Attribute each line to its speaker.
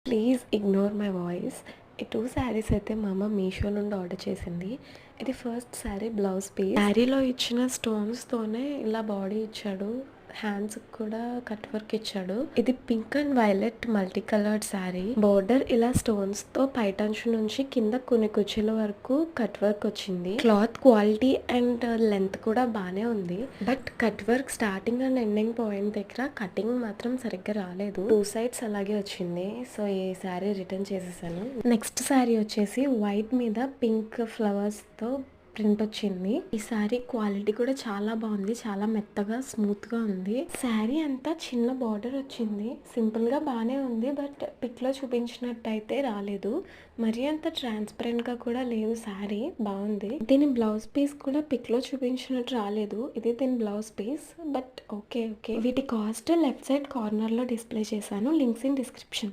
Speaker 1: Please ignore my voice. ఈ 2 శారీస్ అయితే మా అమ్మ మీషో నుండి ఆర్డర్ చేసింది. ఇది ఫస్ట్ శారీ బ్లౌజ్ పీస్. శారీలో ఇచ్చిన స్టోన్స్తోనే ఇలా బాడీ ఇచ్చాడు. హ్యాండ్స్కి కూడా కట్ వర్క్ ఇచ్చాడు. ఇది pink and violet multi coloured sari. Border ఇలా స్టోన్స్తో పైటంచు నుంచి కింద కొన్ని కుర్చీల వరకు కట్ వర్క్ వచ్చింది. క్లాత్ క్వాలిటీ అండ్ లెంత్ కూడా బాగానే ఉంది. But cut work starting and ending point దగ్గర కటింగ్ మాత్రం సరిగ్గా రాలేదు. 2 సైడ్స్ అలాగే వచ్చింది. సో ఈ శారీ రిటర్న్ చేసేసాను. నెక్స్ట్ శారీ వచ్చేసి వైట్ మీద పింక్ ఫ్లవర్స్తో ప్రింట్ వచ్చింది. ఈ శారీ క్వాలిటీ కూడా చాలా బాగుంది. చాలా మెత్తగా స్మూత్ గా ఉంది. శారీ అంతా చిన్న బార్డర్ వచ్చింది. సింపుల్ గా బాగానే ఉంది. బట్ పిక్ లో చూపించినట్టయితే రాలేదు. మరీ అంత ట్రాన్స్పరెంట్ గా కూడా లేదు. శారీ బాగుంది. దీని బ్లౌజ్ పీస్ కూడా పిక్ లో చూపించినట్టు రాలేదు. ఇది దీని బ్లౌజ్ పీస్. But okay. వీటి కాస్ట్ లెఫ్ట్ సైడ్ కార్నర్ లో డిస్ప్లే చేశాను. Links in description.